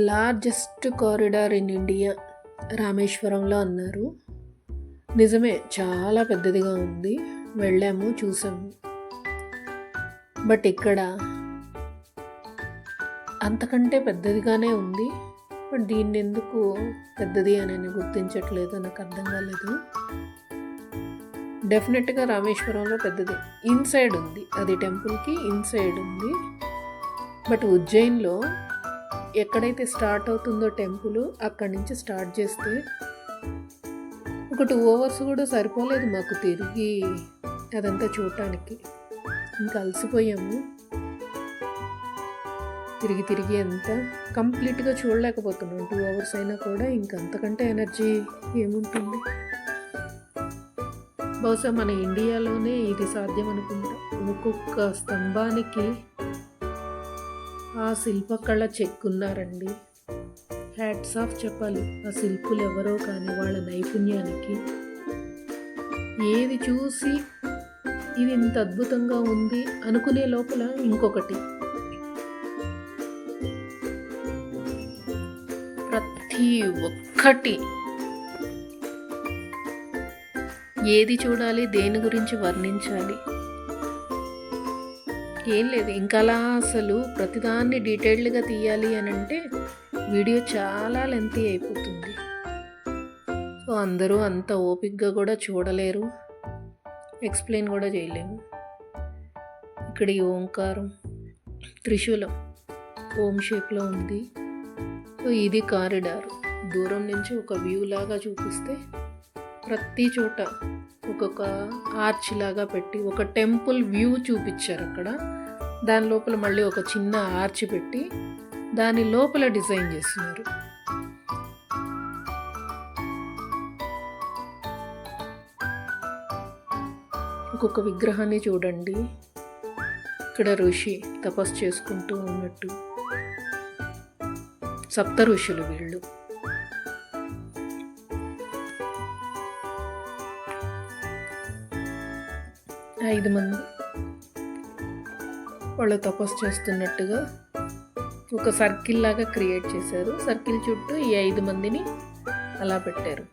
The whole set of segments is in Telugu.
లార్జెస్ట్ కారిడార్ ఇన్ ఇండియా రామేశ్వరంలో అన్నారు. నిజమే, చాలా పెద్దదిగా ఉంది. వెళ్ళాము, చూసాము. బట్ ఇక్కడ అంతకంటే పెద్దదిగానే ఉంది. బట్ దీన్ని ఎందుకు పెద్దది అని గుర్తించట్లేదు, నాకు అర్థం కాలేదు. డెఫినెట్గా రామేశ్వరంలో పెద్దది. ఇన్సైడ్ ఉంది, అది టెంపుల్కి ఇన్సైడ్ ఉంది. బట్ ఉజ్జయిన్లో ఎక్కడైతే స్టార్ట్ అవుతుందో టెంపుల్, అక్కడి నుంచి స్టార్ట్ చేస్తే ఒక 2 hours కూడా సరిపోలేదు మాకు తిరిగి అదంతా చూడటానికి. ఇంకా అలసిపోయాము. తిరిగి అంతా కంప్లీట్గా చూడలేకపోతున్నాం. 2 hours అయినా కూడా ఇంకా అంతకంటే ఎనర్జీ ఏముంటుంది. బహుశా మన ఇండియాలోనే ఇది సాధ్యం అనుకుంటా. ఒక్కొక్క స్తంభానికి ఆ శిల్పకళ చెక్కున్నారండి. హ్యాట్స్ ఆఫ్ చెప్పాలి ఆ శిల్పులు ఎవరో కానీ వాళ్ళ నైపుణ్యానికి. ఏది చూసి ఇది ఇంత అద్భుతంగా ఉంది అనుకునే లోపల ఇంకొకటి. ప్రతి ఒక్కటి ఏది చూడాలి, దేని గురించి వర్ణించాలి, ఏం లేదు. ఇంకా అలా అసలు ప్రతిదాన్ని డీటెయిల్డ్గా తీయాలి అని అంటే వీడియో చాలా లెంతీ అయిపోతుంది. సో అందరూ అంత ఓపిక్గా కూడా చూడలేరు, ఎక్స్ప్లెయిన్ కూడా చేయలేము. ఇక్కడ ఈ ఓంకారం, త్రిశూలం ఓం షేప్లో ఉంది. సో ఇది కారిడార్. దూరం నుంచి ఒక వ్యూ లాగా చూపిస్తే ప్రతి చోట ఒక్కొక్క ఆర్చ్ లాగా పెట్టి ఒక టెంపుల్ వ్యూ చూపించారు అక్కడ. దాని లోపల మళ్ళీ ఒక చిన్న ఆర్చ్ పెట్టి దాని లోపల డిజైన్ చేస్తున్నారు. ఒక్కొక్క విగ్రహాన్ని చూడండి. ఇక్కడ ఋషి తపస్సు చేసుకుంటూ ఉన్నట్టు. 7 ఋషులు వీళ్ళు. ఐదు మంది వాళ్ళు తపస్సు చేస్తున్నట్టుగా ఒక సర్కిల్ లాగా క్రియేట్ చేశారు. సర్కిల్ చుట్టూ ఈ 5 మందిని అలా పెట్టారు.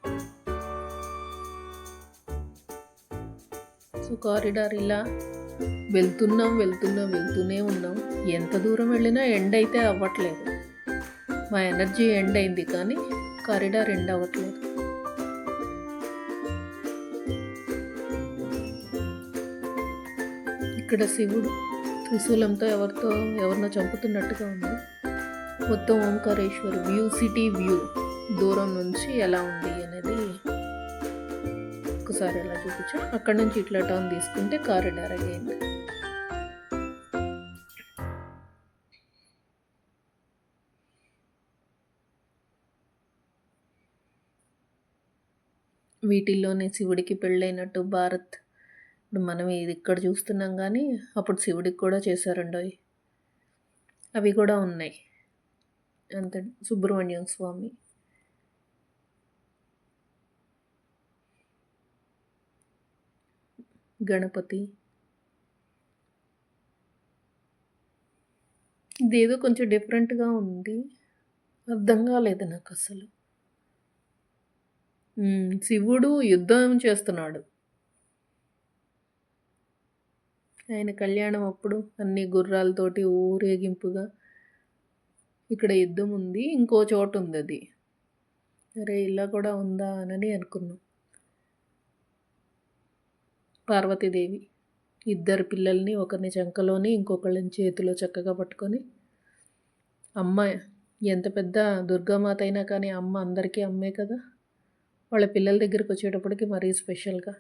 సో కారిడార్ ఇలా వెళ్తూనే ఉన్నాం. ఎంత దూరం వెళ్ళినా ఎండ్ అయితే అవ్వట్లేదు. మా ఎనర్జీ ఎండ్ అయింది కానీ కారిడార్ ఎండ్ అవ్వట్లేదు. ఇక్కడ శివుడు త్రిశూలంతో ఎవరినో చంపుతున్నట్టుగా ఉంది. మొత్తం ఓంకారేశ్వర్ వ్యూ, సిటీ వ్యూ దూరం నుంచి ఎలా ఉంది అనేది ఒకసారి ఎలా చూపించా. అక్కడ నుంచి ఇట్లా టర్న్ తీసుకుంటే కారిడార్ అగైన్. వీటిల్లోనే శివుడికి పెళ్ళైనట్టు భారత్. ఇప్పుడు మనం ఇది ఇక్కడ చూస్తున్నాం కానీ అప్పుడు శివుడికి కూడా చేశారండి. అవి కూడా ఉన్నాయి. అంత సుబ్రహ్మణ్యం స్వామి, గణపతి. ఇదేదో కొంచెం డిఫరెంట్గా ఉంది, అర్థం కాలేదు నాకు అసలు. శివుడు యుద్ధం చేస్తున్నాడు. ఆయన కళ్యాణం అప్పుడు అన్ని గుర్రాలతోటి ఊరేగింపుగా. ఇక్కడ యుద్ధం ఉంది, ఇంకో చోటు ఉంది. అది అరే ఇలా కూడా ఉందా అని అనుకున్నాం. పార్వతీదేవి 2 పిల్లల్ని, ఒకరిని చంకలోని ఇంకొకళ్ళని చేతిలో చక్కగా పట్టుకొని. అమ్మ ఎంత పెద్ద దుర్గామాత అయినా కానీ అమ్మ అందరికీ అమ్మే కదా. వాళ్ళ పిల్లల దగ్గరికి వచ్చేటప్పటికి మరీ స్పెషల్గా